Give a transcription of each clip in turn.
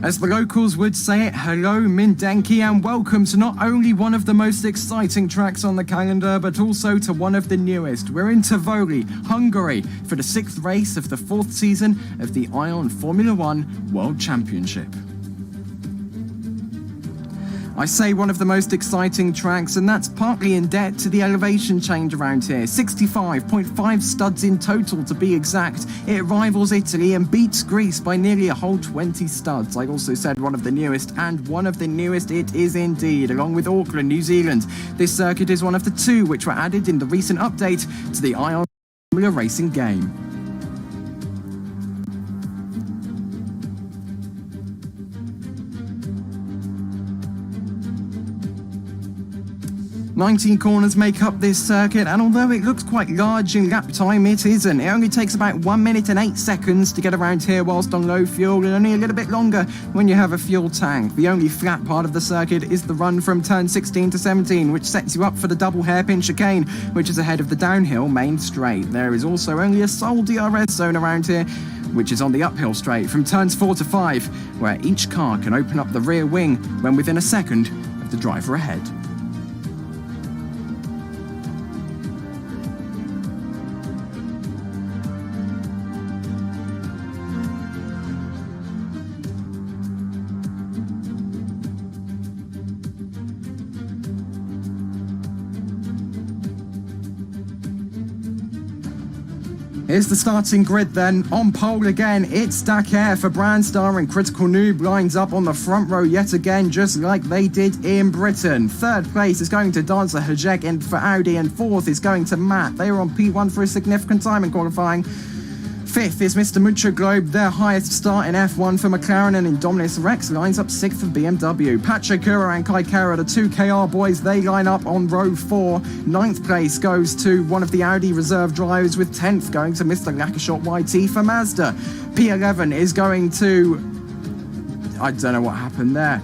As the locals would say it, hello Mindenki, and welcome to not only one of the most exciting tracks on the calendar, but also to one of the newest. We're in Tivoli, Hungary, for the 6th race of the 4th season of the ION Formula 1 World Championship. I say one of the most exciting tracks, and that's partly in debt to the elevation change around here. 65.5 studs in total to be exact. It rivals Italy and beats Greece by nearly a whole 20 studs. I also said one of the newest, and one of the newest it is indeed, along with Auckland, New Zealand. This circuit is one of the 2 which were added in the recent update to the ION Formula Racing game. "19 corners make up this circuit, and although it looks quite large in lap time, it isn't. It only takes about 1 minute and 8 seconds to get around here whilst on low fuel, and only a little bit longer when you have a fuel tank. The only flat part of the circuit is the run from turn 16 to 17, which sets you up for the double hairpin chicane, which is ahead of the downhill main straight. There is also only a sole DRS zone around here, which is on the uphill straight from turns 4 to 5, where each car can open up the rear wing when within a second of the driver ahead. Here's the starting grid then. On pole again, it's Dakar for Brandstar, and Critical Noob lines up on the front row yet again, just like they did in Britain. 3rd place is going to Dancer Hajek for Audi, and 4th is going to Matt. They were on P1 for a significant time in qualifying. 5th is Mr. Mucho Globe, their highest start in F1 for McLaren, and Indominus Rex lines up 6th for BMW. Patrick Kura and Kai Kara, the 2 KR boys, they line up on row 4. 9th place goes to one of the Audi reserve drivers, with 10th going to Mr. Lakashot YT for Mazda. P11 is going to... I don't know what happened there.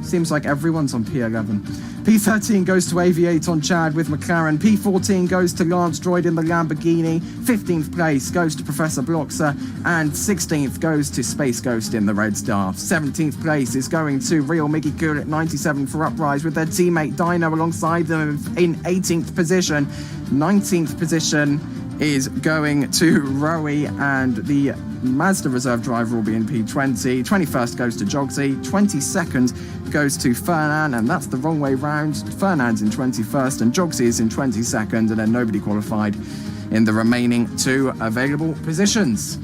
Seems like everyone's on P11. P13 goes to Aviate on Chad with McLaren. P14 goes to Lance Droid in the Lamborghini. 15th place goes to Professor Bloxer. And 16th goes to Space Ghost in the Red Star. 17th place is going to Real Mickey Cool at 97 for Uprise, with their teammate Dino alongside them in 18th position. 19th position is going to Rowie, and the Mazda reserve driver will be in P20. 21st goes to Jogsy. 22nd goes to Fernan, and that's the wrong way round. Fernand's in 21st and Jogsy is in 22nd, and then nobody qualified in the remaining 2 available positions.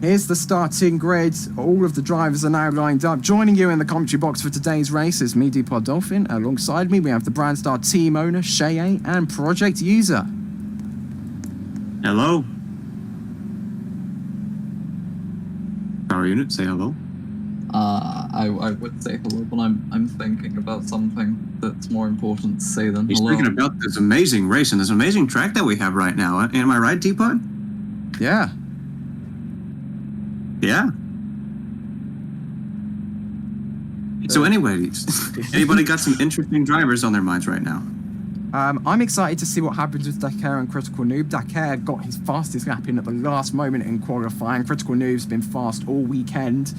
Here's the starting grid. All of the drivers are now lined up. Joining you in the commentary box for today's race is me, Dpod Dolphin. Alongside me, we have the Brandstar team owner, Shea, and project user. Hello. Power unit, say hello. I would say hello, but I'm thinking about something that's more important to say than He's hello. speaking about this amazing race and this amazing track that we have right now. Am I right, Dpod? Yeah. Yeah. So anyways, anybody got some interesting drivers on their minds right now? I'm excited to see what happens with Dakar and Critical Noob. Dakar got his fastest lap in at the last moment in qualifying. Critical Noob's been fast all weekend.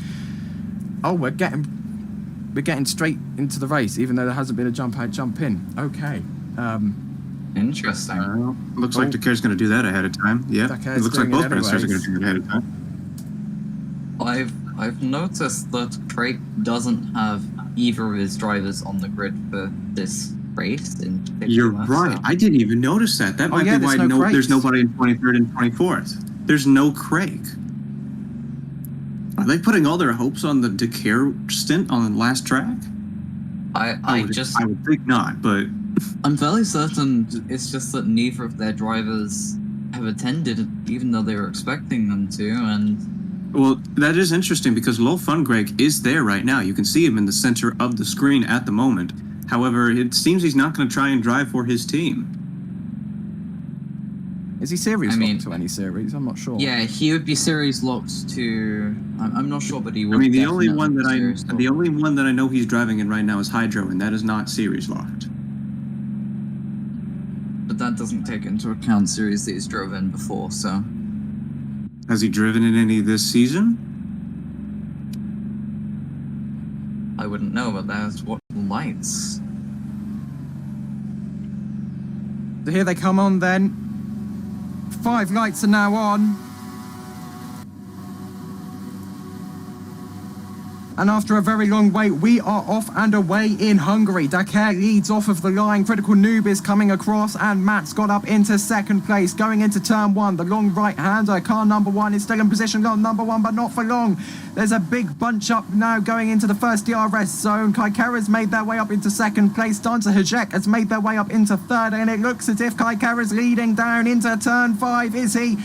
Oh, we're getting straight into the race, even though there hasn't been a jump out, jump in. Okay. Interesting. Looks like Dakar's going to do that ahead of time. Yeah. Dakar's It looks like doing both it Branstars are going anyways. to do it ahead of time. I've noticed that Craig doesn't have either of his drivers on the grid for this race in particular. You're right. I didn't even notice that. That might be why there's nobody in 23rd and 24th. There's no Craig. Are they putting all their hopes on the Dakar stint on the last track? I would think not, but I'm fairly certain it's just that neither of their drivers have attended, even though they were expecting them to, and... Well, that is interesting because Low Fun Greg is there right now. You can see him in the center of the screen at the moment. However, it seems he's not going to try and drive for his team. Is he series locked to any series? I'm not sure. Yeah, he would be series locked to... I'm not sure, but he would. I mean, the only one that I know he's driving in right now is Hydro, and that is not series locked. But that doesn't take into account series that he's drove in before, so... Has he driven in any this season? I wouldn't know, but there's what lights. So here they come on then. 5 lights are now on. And after a very long wait, we are off and away in Hungary. Dakar leads off of the line. Critical Noob is coming across, and Matt's got up into second place. Going into turn 1, the long right-hander, car number 1 is still in position on number 1, but not for long. There's a big bunch up now going into the first DRS zone. Kaikara's made their way up into second place. Danza Hajek has made their way up into third, and it looks as if Kaikara's leading down into turn 5. Is he?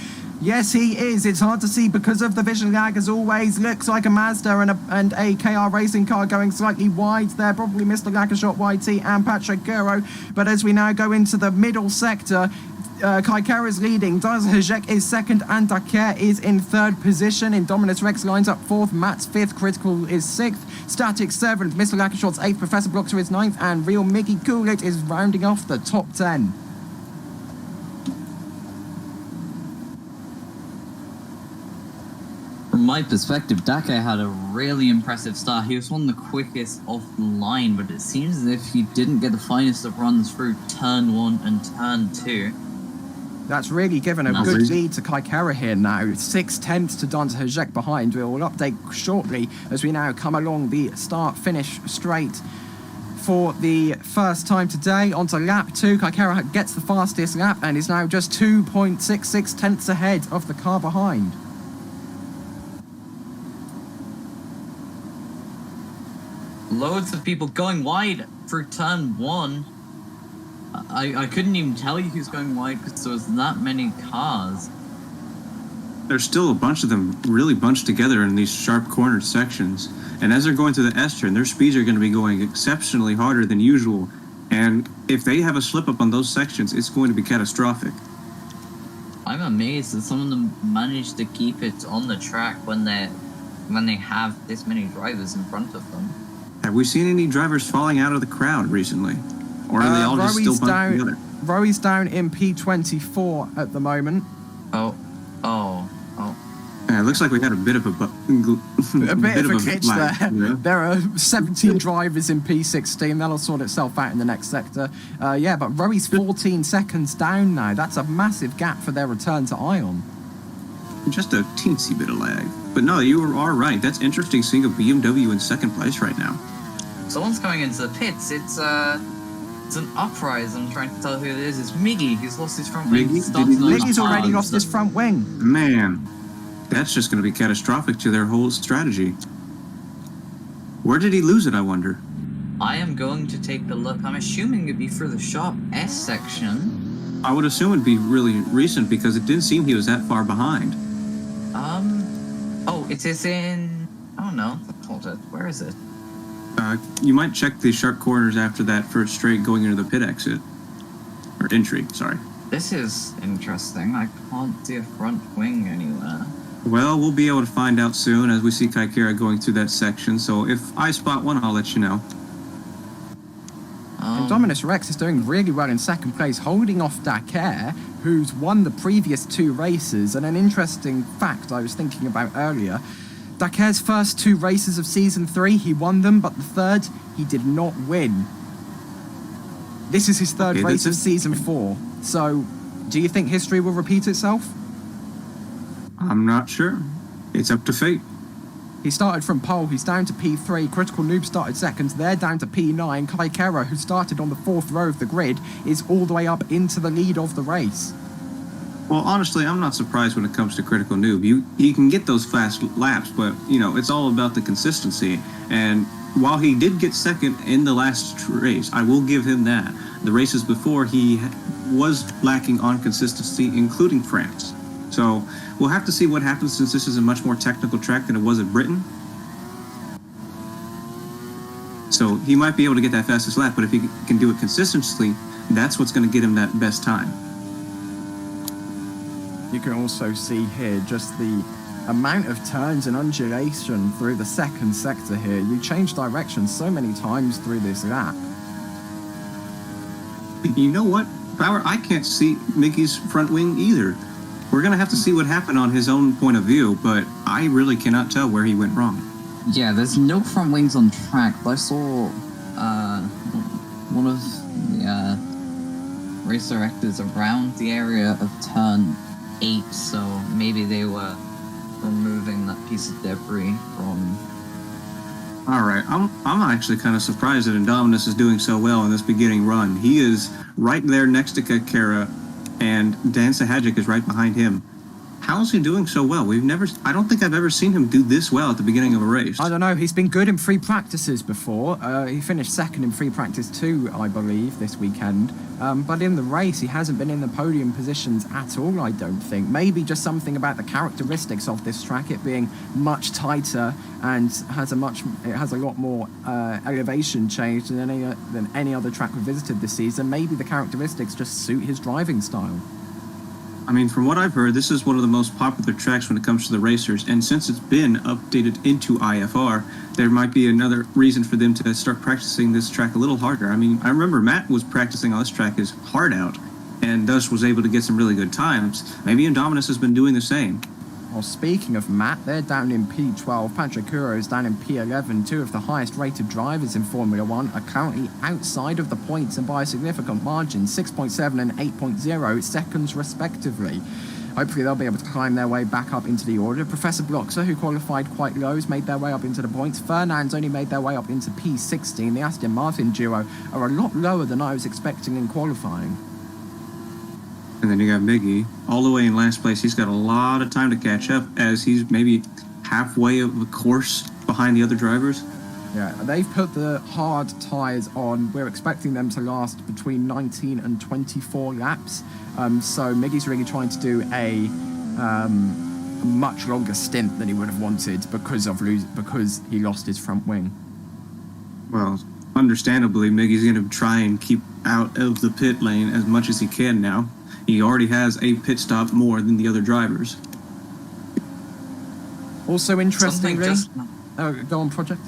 Yes, he is. It's hard to see because of the vision lag, as always. Looks like a Mazda and a KR racing car going slightly wide there. Probably Mr. Lackershot YT and Patrick Guro. But as we now go into the middle sector, Kaikara is leading. Danza Hajek is second, and Dakar is in third position. Indominus Rex lines up fourth. Matt's fifth. Critical is sixth. Static seventh. Mr. Lackershot's eighth. Professor Bloxer is ninth. And Real Mickey Coolit is rounding off the top 10. From my perspective, Dakar had a really impressive start. He was one of the quickest off the line, but it seems as if he didn't get the finest of runs through turn 1 and turn 2. That's really given a good lead to Kaikara here now. 6/10 to Danza Hajek behind. We will update shortly as we now come along the start-finish straight for the first time today. Onto lap 2, Kaikara gets the fastest lap and is now just 2.66 tenths ahead of the car behind. Loads of people going wide for turn 1. I couldn't even tell you who's going wide because there was that many cars. There's still a bunch of them really bunched together in these sharp cornered sections. And as they're going through the S-turn, their speeds are going to be going exceptionally harder than usual. And if they have a slip up on those sections, it's going to be catastrophic. I'm amazed that some of them managed to keep it on the track when they have this many drivers in front of them. Have we seen any drivers falling out of the crowd recently? Or are they all just still bunched together? Rowy's down in P24 at the moment. Oh. Yeah, it looks like we had a bit of a bit of a glitch there. Yeah. There are 17 drivers in P16. That'll sort itself out in the next sector. Yeah, but Rowy's 14 seconds down now. That's a massive gap for their return to Ion. Just a teensy bit of lag. But no, you are right. That's interesting seeing a BMW in second place right now. Someone's coming into the pits. It's an uprise. I'm trying to tell who it is. It's Miggy. He's lost his front wing. Miggy's already lost his front wing. Man, that's just going to be catastrophic to their whole strategy. Where did he lose it, I wonder? I am going to take a look. I'm assuming it'd be through the sharp S section. I would assume it'd be really recent because it didn't seem he was that far behind. Oh, it is in... Oh no, hold it. Where is it? You might check the sharp corners after that first straight going into the pit exit. Or entry, sorry. This is interesting. I can't see a front wing anywhere. Well, we'll be able to find out soon as we see Kaikara going through that section, so if I spot one, I'll let you know. Indominus Rex is doing really well in second place, holding off Dakar, who's won the previous 2 races. And an interesting fact I was thinking about earlier, Dakar's first 2 races of Season 3, he won them, but the third, he did not win. This is his third race of Season 4. So, do you think history will repeat itself? I'm not sure. It's up to fate. He started from pole, he's down to P3, Critical Noob started second, they're down to P9, Kaikara, who started on the 4th row of the grid, is all the way up into the lead of the race. Well, honestly, I'm not surprised when it comes to Critical Noob. You can get those fast laps, but, it's all about the consistency. And while he did get second in the last race, I will give him that. The races before, he was lacking on consistency, including France. So we'll have to see what happens since this is a much more technical track than it was at Britain. So he might be able to get that fastest lap, but if he can do it consistently, that's what's going to get him that best time. You can also see here just the amount of turns and undulation through the second sector here. You change direction so many times through this lap. You know what, Power? I can't see Mickey's front wing either. We're going to have to see what happened on his own point of view, but I really cannot tell where he went wrong. Yeah, there's no front wings on track, but I saw one of the race directors around the area of turn 8, so maybe they were removing that piece of debris from... All right, I'm actually kind of surprised that Indominus is doing so well in this beginning run. He is right there next to Kakera, and Dan Sahajic is right behind him. How is he doing so well? I don't think I've ever seen him do this well at the beginning of a race. I don't know. He's been good in free practices before. He finished second in free practice 2, I believe, this weekend. But in the race, he hasn't been in the podium positions at all, I don't think. Maybe just something about the characteristics of this track, it being much tighter and has a lot more elevation change than any other track we visited this season. Maybe the characteristics just suit his driving style. I mean, from what I've heard, this is one of the most popular tracks when it comes to the racers, and since it's been updated into IFR, there might be another reason for them to start practicing this track a little harder. I mean, I remember Matt was practicing on this track his heart out, and thus was able to get some really good times. Maybe Indominus has been doing the same. Well, speaking of Matt, they're down in P12, Patrick Kuro's down in P11. Two of the highest rated drivers in Formula 1 are currently outside of the points and by a significant margin, 6.7 and 8.0 seconds respectively. Hopefully they'll be able to climb their way back up into the order. Professor Bloxer, who qualified quite low, has made their way up into the points. Fernand's only made their way up into P16. The Aston Martin duo are a lot lower than I was expecting in qualifying. And then you got Miggy, all the way in last place. He's got a lot of time to catch up, as he's maybe halfway of the course behind the other drivers. Yeah, they've put the hard tyres on. We're expecting them to last between 19 and 24 laps. So Miggy's really trying to do a much longer stint than he would have wanted because he lost his front wing. Well, understandably, Miggy's going to try and keep out of the pit lane as much as he can now. He already has a pit stop more than the other drivers. Also interestingly... go on, Project.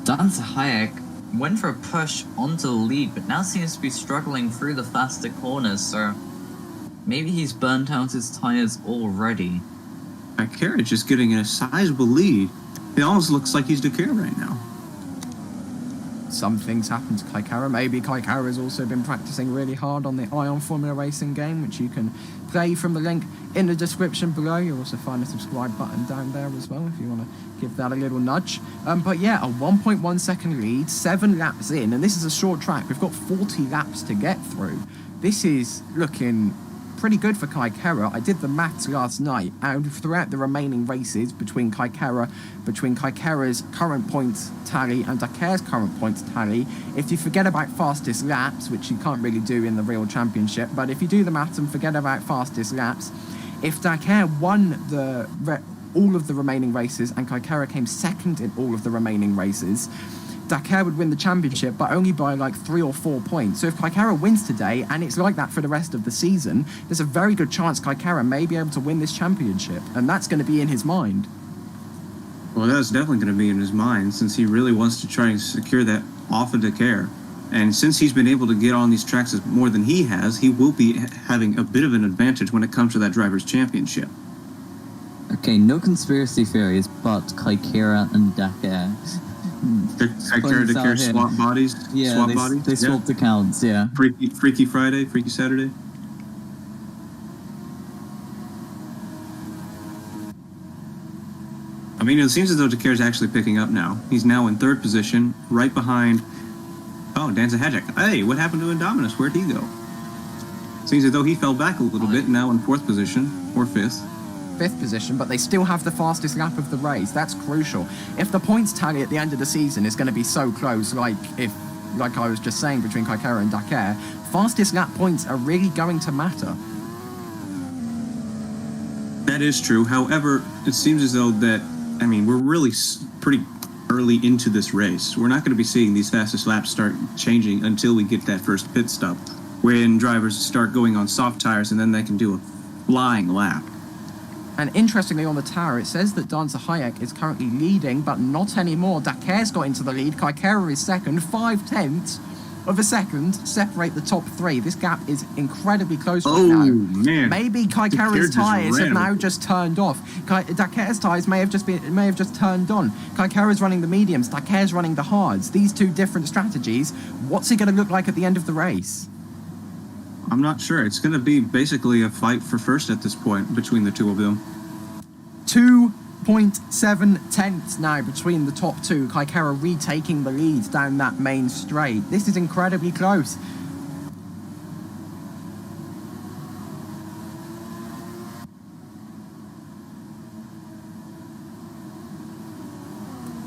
Dan Sahajic went for a push onto the lead, but now seems to be struggling through the faster corners, so maybe he's burnt out his tyres already. Carriage is getting a sizable lead. It almost looks like he's Dakar right now. Some things happen to Kaikara. Maybe Kaikara has also been practicing really hard on the Ion Formula Racing game, which you can play from the link in the description below. You'll also find a subscribe button down there as well if you want to give that a little nudge. But yeah, a 1.1 second lead, 7 laps in, and this is a short track. We've got 40 laps to get through. This is looking pretty good for Kaikara. I did the maths last night, and throughout the remaining races between Kaikara's current points tally and Dakar's current points tally, if you forget about fastest laps, which you can't really do in the real championship, but if you do the maths and forget about fastest laps, if Dakar won all of the remaining races and Kaikara came second in all of the remaining races, Dakar would win the championship, but only by like 3 or 4 points. So if Kaikara wins today, and it's like that for the rest of the season, there's a very good chance Kaikara may be able to win this championship, and that's going to be in his mind. Well, that's definitely going to be in his mind, since he really wants to try and secure that off of Dakar. And since he's been able to get on these tracks more than he has, he will be having a bit of an advantage when it comes to that driver's championship. Okay, no conspiracy theories, but Kaikara and Dakar. Dakar swap bodies? Yeah, they swapped accounts, yeah. Freaky Friday, Freaky Saturday. I mean, it seems as though Dakar's actually picking up now. He's now in 3rd position, right behind... Oh, Dan Sahajic. Hey, what happened to Indominus? Where'd he go? Seems as though he fell back a little bit, now in 4th position, or 5th. 5th position, but they still have the fastest lap of the race. That's crucial. If the points tally at the end of the season is going to be so close, like I was just saying between Kaikara and Dakar, fastest lap points are really going to matter. That is true. However, it seems as though that, I mean, we're really pretty early into this race. We're not going to be seeing these fastest laps start changing until we get that first pit stop, when drivers start going on soft tires and then they can do a flying lap. And interestingly, on the tower, it says that Dan Sahajic is currently leading, but not anymore. Dakar's got into the lead. Kaikara is second, 5 tenths. of a second separate the top three. This gap is incredibly close right now. Man. Maybe Kaikara's tyres have now just turned off. Daker's tyres may have just turned on. Kaikara's running the mediums, Daker's running the hards. These two different strategies. What's it going to look like at the end of the race? I'm not sure. It's going to be basically a fight for first at this point between the two of them. 2.7 tenths now between the top two. Kaikara retaking the lead down that main straight. This is incredibly close.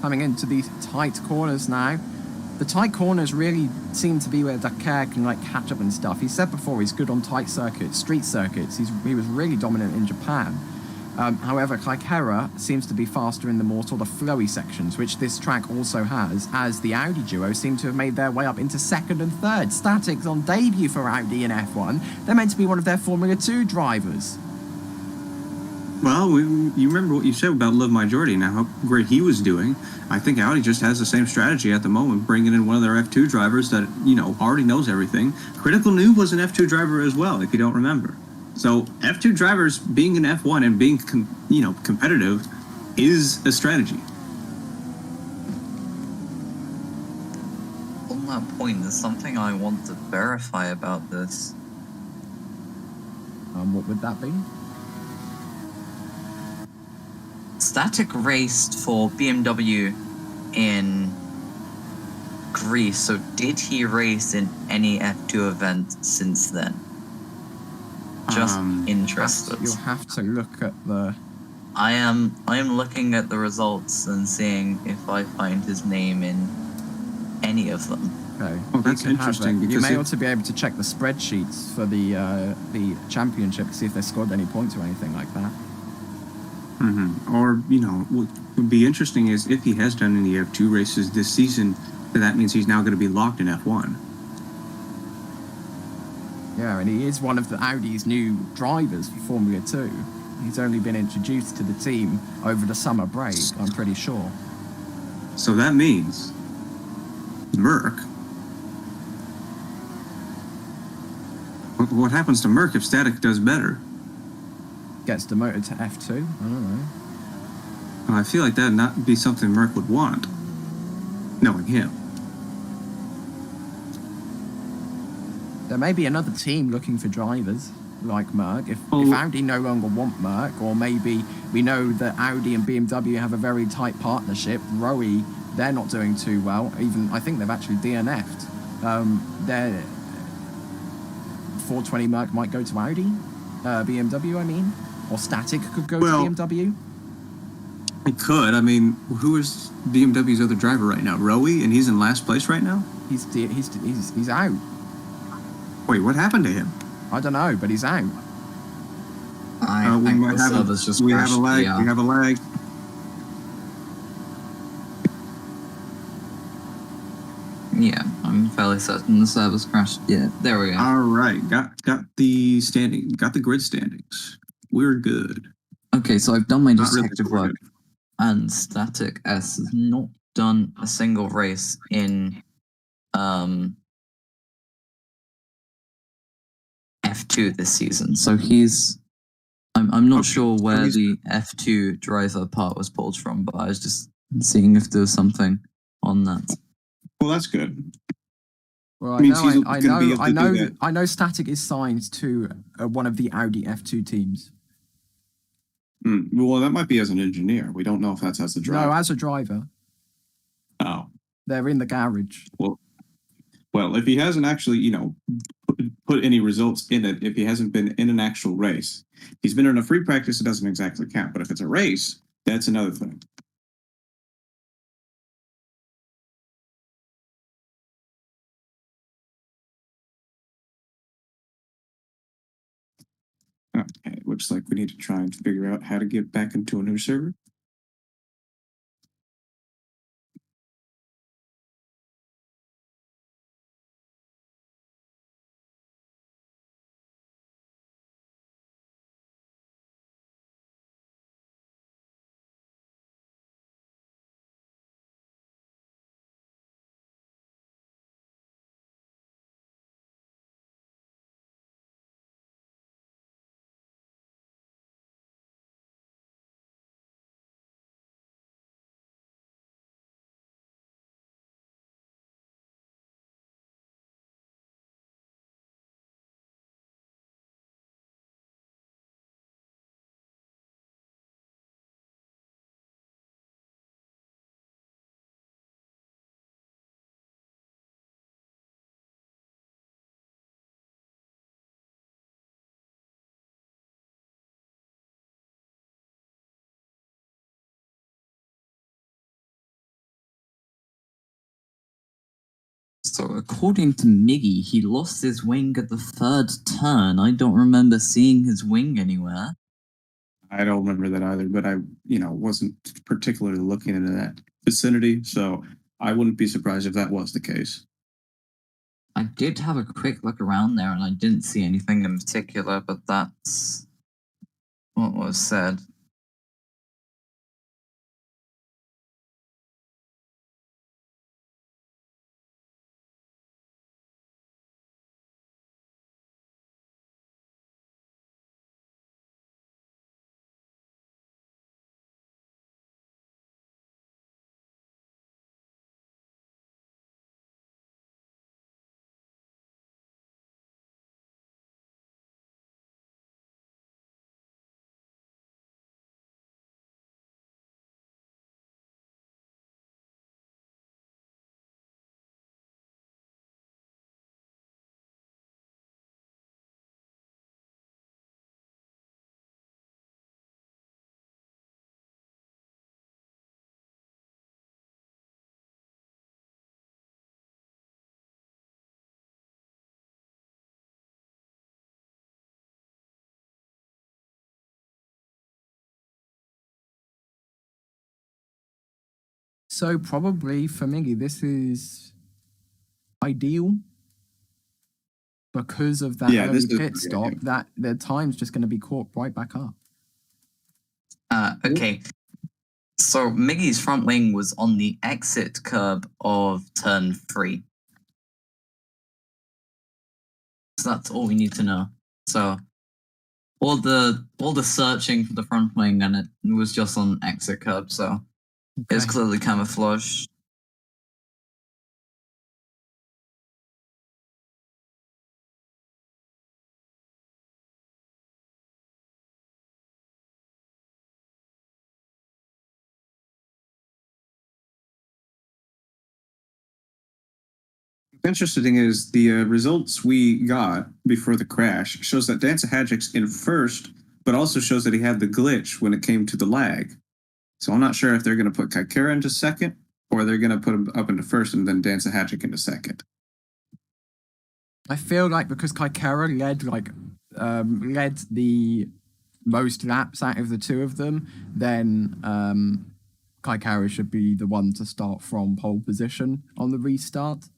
Coming into these tight corners now. The tight corners really seem to be where Daker can like catch up and stuff. He said before he's good on tight circuits, street circuits. He was really dominant in Japan. However, Kaikara seems to be faster in the more sort of flowy sections, which this track also has, as the Audi duo seem to have made their way up into second and third. Static's on debut for Audi in F1. They're meant to be one of their Formula 2 drivers. Well, you remember what you said about Love Majority and how great he was doing. I think Audi just has the same strategy at the moment, bringing in one of their F2 drivers that, already knows everything. Critical Noob was an F2 driver as well, if you don't remember. So F2 drivers being in F1 and being, competitive is a strategy. On that point, there's something I want to verify about this. What would that be? Static raced for BMW in Greece, so did he race in any F2 event since then? Just interested. You'll have to look at the... I am looking at the results and seeing if I find his name in any of them. Okay. Oh, that's interesting. You may also be able to check the spreadsheets for the championship to see if they scored any points or anything like that. Mm-hmm. Or, what would be interesting is if he has done any F2 races this season, that means he's now going to be locked in F1. Yeah, and he is one of the Audi's new drivers for Formula 2. He's only been introduced to the team over the summer break, I'm pretty sure. So that means Merc. What happens to Merc if Static does better? Gets demoted to F2? I don't know. Well, I feel like that'd not be something Merc would want, knowing him. There may be another team looking for drivers like Merc. If Audi no longer want Merc, or maybe we know that Audi and BMW have a very tight partnership. Rowe, they're not doing too well. Even I think they've actually DNF'd. Their 420 Merc might go to Audi, BMW, I mean. Or Static could go to BMW? It could. I mean, who is BMW's other driver right now? Rowe, and he's in last place right now? He's out. Wait, what happened to him? I don't know, but he's out. I think the server's just we crashed. Have a lag. Yeah. We have a lag. Yeah, I'm fairly certain the server's crashed. Yeah, there we are. All right, got the standing, got the grid standings. We're good. Okay, so I've done my Not really detective work, and Static S has not done a single race in F2 this season. So I'm not sure where the F2 driver part was pulled from, but I was just seeing if there was something on that. Well, that's good. Well, I know Static is signed to one of the Audi F2 teams. Well, that might be as an engineer. We don't know if that's as a driver. No, as a driver. Oh. They're in the garage. Well, if he hasn't actually, put any results in it, if he hasn't been in an actual race, if he's been in a free practice, it doesn't exactly count. But if it's a race, that's another thing. Okay, looks like we need to try and figure out how to get back into a new server. So according to Miggy, he lost his wing at the third turn. I don't remember seeing his wing anywhere. I don't remember that either, but I, wasn't particularly looking into that vicinity, so I wouldn't be surprised if that was the case. I did have a quick look around there, and I didn't see anything in particular, but that's what was said. So probably for Miggy, this is ideal because of that early pit stop. That the time's just going to be caught right back up. Okay. So Miggy's front wing was on the exit curb of turn 3. So that's all we need to know. So all the searching for the front wing, and it was just on exit curb, so it's clearly camouflaged. Interesting is the results we got before the crash shows that Dancehagic's in first, but also shows that he had the glitch when it came to the lag. So I'm not sure if they're going to put Kaikera into second, or they're going to put him up into first and then Dancehaggic into second. I feel like because Kaikera led the most laps out of the two of them, then Kaikera should be the one to start from pole position on the restart.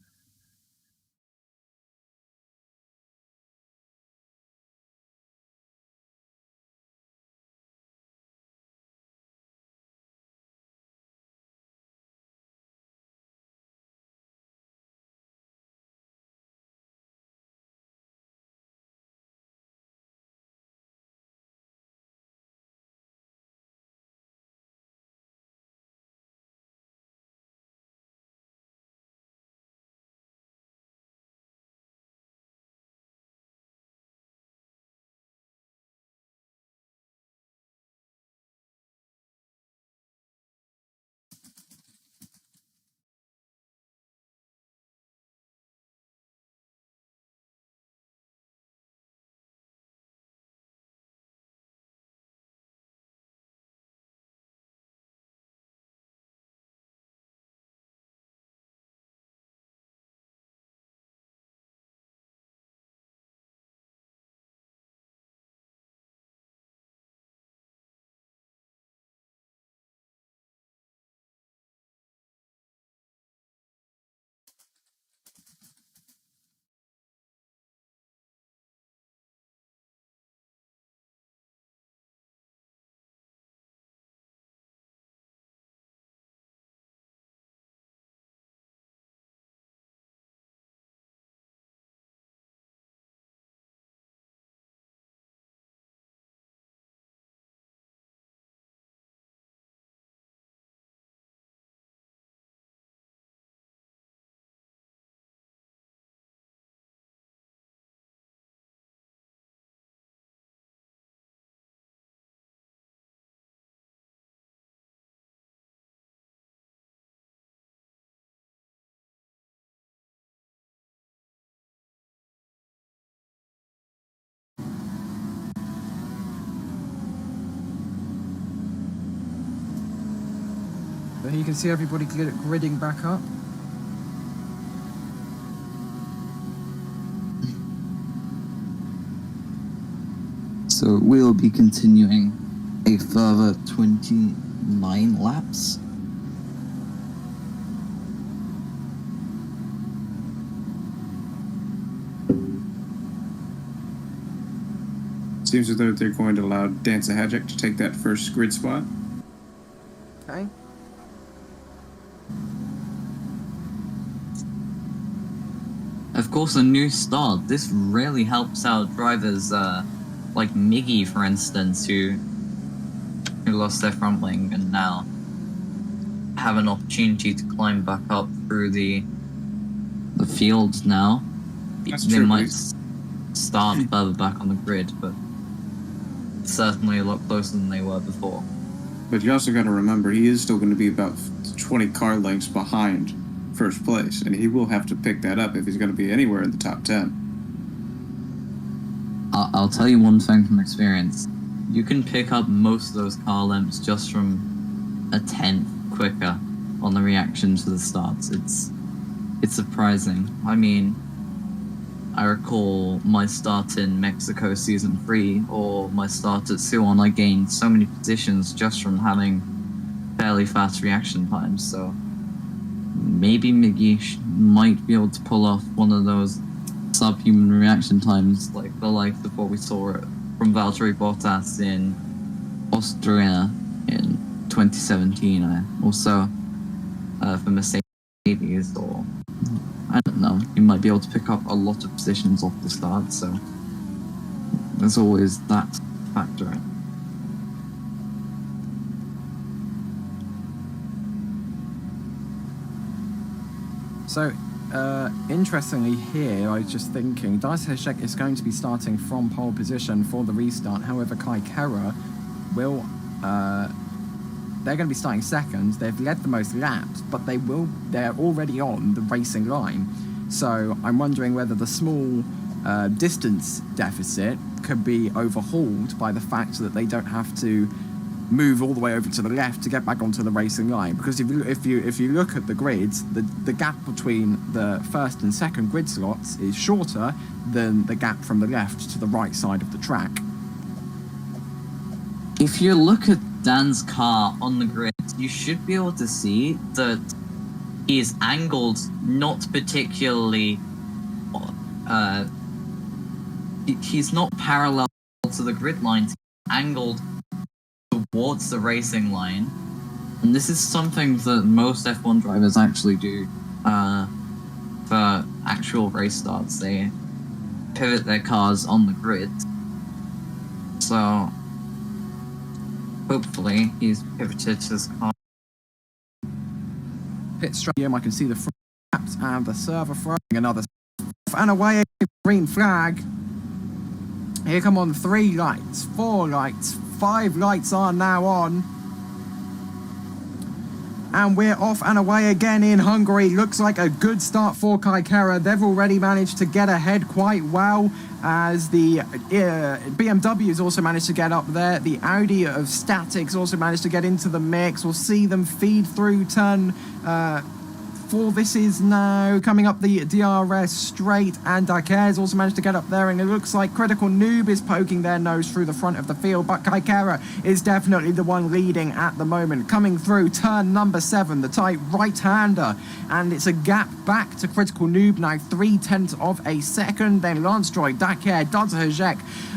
But you can see everybody gridding back up. So we'll be continuing a further 29 laps. Seems as though they're going to allow Dan Sahajek to take that first grid spot. Okay. Of course, a new start. This really helps out drivers like Miggy, for instance, who lost their front wing and now have an opportunity to climb back up through the field now. That's they true, might start further back on the grid, but certainly a lot closer than they were before. But you also got to remember, he is still going to be about 20 car lengths behind first place, and he will have to pick that up if he's going to be anywhere in the top 10. I'll tell you one thing from experience. You can pick up most of those car lengths just from a tenth quicker on the reaction to the starts. It's surprising. I mean, I recall my start in Mexico Season 3 or my start at Suwon. I gained so many positions just from having fairly fast reaction times, so maybe Miggy might be able to pull off one of those subhuman reaction times like the likes of what we saw from Valtteri Bottas in Austria in 2017, also for Mercedes, or I don't know, you might be able to pick up a lot of positions off the start, so there's always that factor in. So, interestingly here, I was just thinking, Dajcek is going to be starting from pole position for the restart. However, Kai Kara will, they're going to be starting second. They've led the most laps, but they're already on the racing line. So I'm wondering whether the small distance deficit could be overhauled by the fact that they don't have to move all the way over to the left to get back onto the racing line, because if you look at the grids, the gap between the first and second grid slots is shorter than the gap from the left to the right side of the track. If you look at Dan's car on the grid, you should be able to see that he is angled not particularly he's not parallel to the grid line, he's angled towards the racing line, and this is something that most F1 drivers actually do for actual race starts. They pivot their cars on the grid, so hopefully he's pivoted his car. Pit straight here, I can see the front laps and the server throwing another and away, green flag. Here come on 3 lights, 4 lights, 5 lights are now on. And we're off and away again in Hungary. Looks like a good start for Kai Kara. They've already managed to get ahead quite well, as the BMW's also managed to get up there. The Audi of Statics also managed to get into the mix. We'll see them feed through turn 4. This is now coming up the DRS straight, and Daker's also managed to get up there, and it looks like Critical Noob is poking their nose through the front of the field, but Kai Kara is definitely the one leading at the moment. Coming through turn number 7, the tight right-hander, and it's a gap back to Critical Noob now, 0.3 of a second. Then Lanstroy, Daker, Dodzer,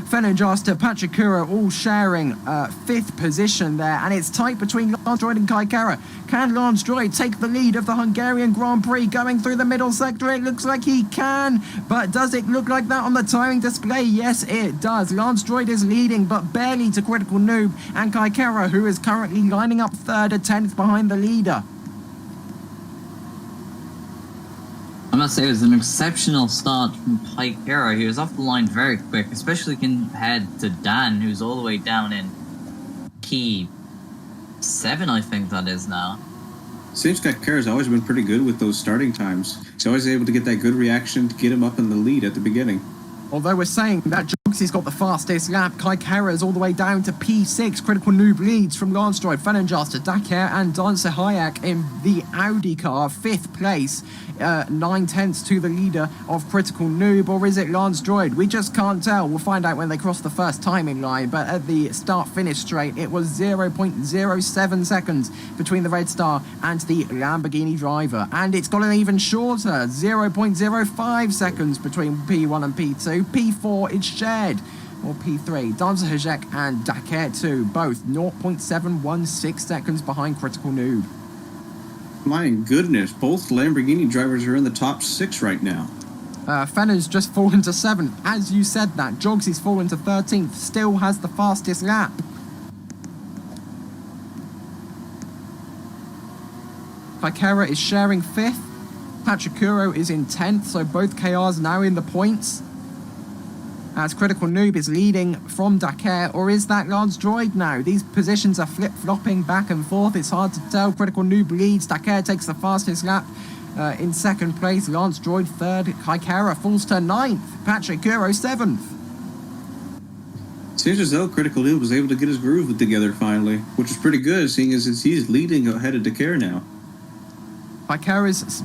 Fenenjoster, Pachakura all sharing 5th position there, and it's tight between Lanstroy and Kai Kara. Can Lanstroy take the lead of the Hungarian Grand Prix going through the middle sector? It looks like he can, but does it look like that on the timing display? Yes, it does. Lanstroy is leading, but barely to Critical Noob and Kai Kara, who is currently lining up 3rd, a 10th behind the leader. I must say it was an exceptional start from Kai Kara. He was off the line very quick, especially compared to Dan, who's all the way down in P7, I think that is now. Seems like Kara's always been pretty good with those starting times. He's always able to get that good reaction to get him up in the lead at the beginning. Although we're saying that, Jogsy's got the fastest lap. Kai Kara's all the way down to P6. Critical Noob leads from Lansdroid, Fenenjaster, Dakar and Dancer Hayek in the Audi car. 5th place, 9/10 to the leader of Critical Noob. Or is it Lansdroid? We just can't tell. We'll find out when they cross the first timing line. But at the start-finish straight, it was 0.07 seconds between the Red Star and the Lamborghini driver. And it's got an even shorter 0.05 seconds between P1 and P2. P4 is shared, or P3. Danza Hajek and Dakar 2, both 0.716 seconds behind Critical Noob. My goodness, both Lamborghini drivers are in the top 6 right now. Fenner's just fallen to 7th. As you said that, Jogsy's fallen to 13th, still has the fastest lap. Kaikera is sharing 5th. Pachikuro is in 10th, so both KRs now in the points. As Critical Noob is leading from Dakar, or is that Lansdroid now? These positions are flip-flopping back and forth. It's hard to tell. Critical Noob leads. Dakar takes the fastest lap in 2nd place. Lansdroid 3rd. Kaikara falls to 9th. Pachikuro 7th. Seems as though Critical Noob was able to get his groove together finally, which is pretty good, seeing as he's leading ahead of Dakar now. Kaikara's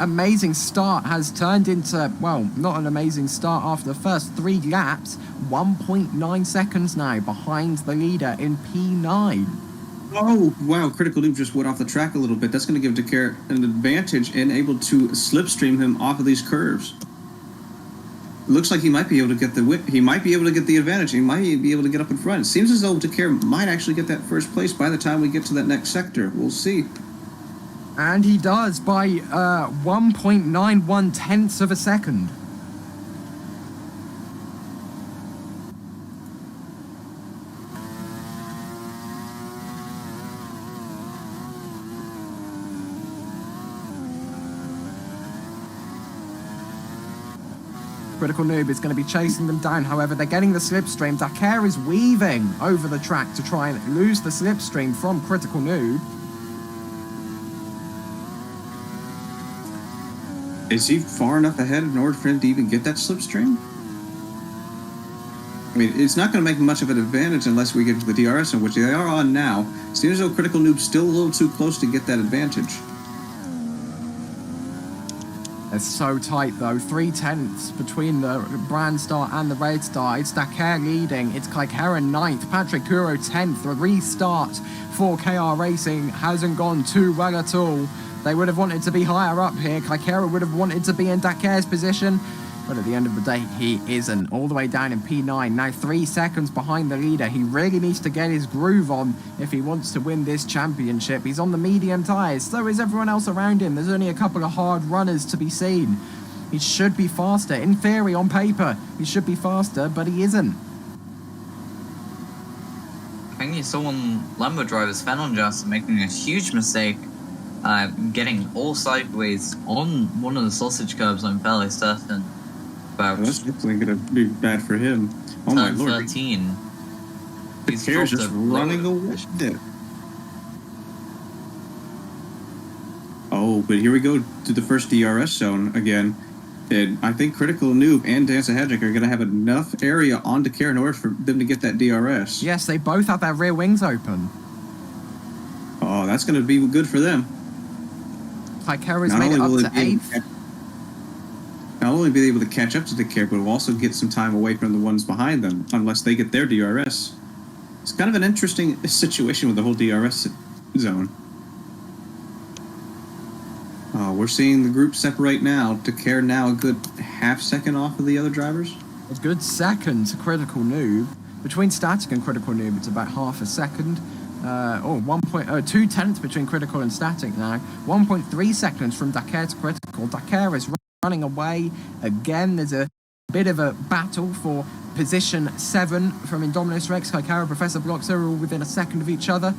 amazing start has turned into, well, not an amazing start after the first 3 laps. 1.9 seconds now behind the leader in P9. Oh, wow, Critical Noob just went off the track a little bit. That's going to give Dakar an advantage and able to slipstream him off of these curves. It looks like he might be able to get the whip. He might be able to get the advantage. He might be able to get up in front. It seems as though Dakar might actually get that first place by the time we get to that next sector. We'll see. And he does by 1.91 tenths of a second. Critical Noob is going to be chasing them down. However, they're getting the slipstream. Dakar is weaving over the track to try and lose the slipstream from Critical Noob. Is he far enough ahead in order for him to even get that slipstream? I mean, it's not going to make much of an advantage unless we get to the DRS, in which they are on now. Seems as though Critical Noob's still a little too close to get that advantage. It's so tight though, 3 tenths between the Brand Star and the Red Star. It's Dakar leading, it's Kaikara 9th, Patrick Kuro 10th. The restart for KR Racing hasn't gone too well at all. They would have wanted to be higher up here. Kaikara would have wanted to be in Dakar's position, but at the end of the day, he isn't. All the way down in P9, now 3 seconds behind the leader. He really needs to get his groove on if he wants to win this championship. He's on the medium tyres, so is everyone else around him. There's only a couple of hard runners to be seen. He should be faster. In theory, on paper, he should be faster, but he isn't. I think you saw one Lambo driver's Fenenjaster making a huge mistake, getting all sideways on one of the sausage curbs, I'm fairly certain. That's definitely going to be bad for him. Oh my lord. 13. He's just running away. Oh, but here we go to the first DRS zone again. And I think Critical Noob and Dancer Hedrick are going to have enough area on Dakar in order for them to get that DRS. Yes, they both have their rear wings open. Oh, that's going to be good for them. Kaikara's made it up to 8th. Not only be able to catch up to Dakar, but will also get some time away from the ones behind them, unless they get their DRS. It's kind of an interesting situation with the whole DRS zone. We're seeing the group separate now. Dakar now a good half second off of the other drivers. A good second to Critical Noob. Between Static and Critical Noob, it's about half a second. 2 tenths between Critical and Static now. 1.3 seconds from Dakar to Critical. Dakar is running away again. There's a bit of a battle for position 7 from Indominus Rex. Kaikara, Professor Blocks are all within a second of each other.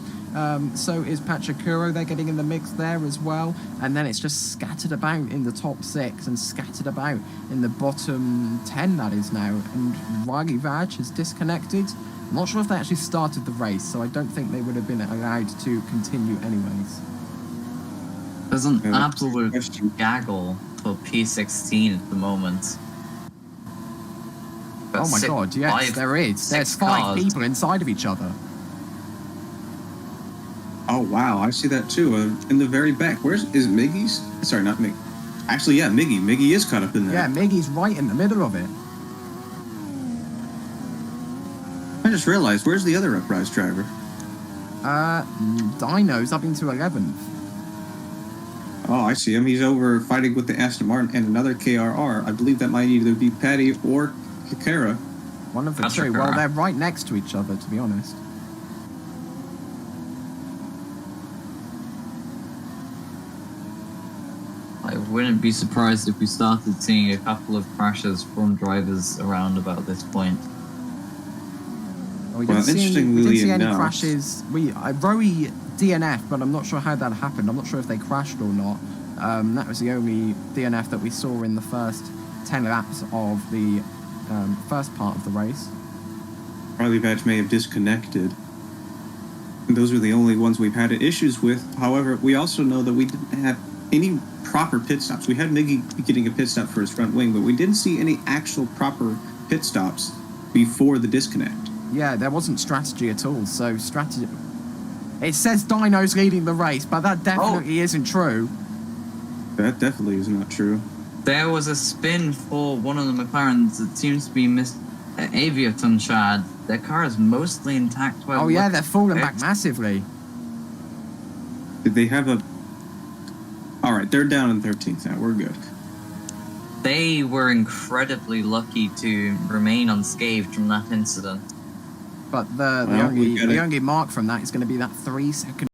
So is Pachikuro. They're getting in the mix there as well. And then it's just scattered about in the top 6 and scattered about in the bottom 10, that is now. And Riley Vaj is disconnected. I'm not sure if they actually started the race, so I don't think they would have been allowed to continue anyways. There's an absolute gaggle for P16 at the moment. got Oh my god, yes, there is. There's 5 people inside of each other. Oh wow, I see that too. In the very back. Is it Miggy's? Sorry, not Miggy. Actually, yeah, Miggy. Miggy is caught up in there. Yeah, Miggy's right in the middle of it. I just realized, where's the other Uprise driver? Dino's up into 11th. Oh, I see him. He's over fighting with the Aston Martin and another KRR. I believe that might either be Patty or Kakara. One of the two. Well, they're right next to each other, to be honest. I wouldn't be surprised if we started seeing a couple of crashes from drivers around about this point. We didn't see any crashes. Rowie DNF, but I'm not sure how that happened. I'm not sure if they crashed or not. That was the only DNF that we saw in the first 10 laps of the first part of the race. Riley Badge may have disconnected. And those are the only ones we've had issues with. However, we also know that we didn't have any proper pit stops. We had Miggy getting a pit stop for his front wing, but we didn't see any actual proper pit stops before the disconnect. Yeah, there wasn't strategy at all. So strategy. It says Dino's leading the race, but that definitely isn't true. That definitely is not true. There was a spin for one of the McLarens that seems to be Aviaton Chad. Their car is mostly intact. Oh yeah, they're falling back massively. Did they have a... Alright, they're down in 13th now. We're good. They were incredibly lucky to remain unscathed from that incident. But the only mark from that is going to be that 3-second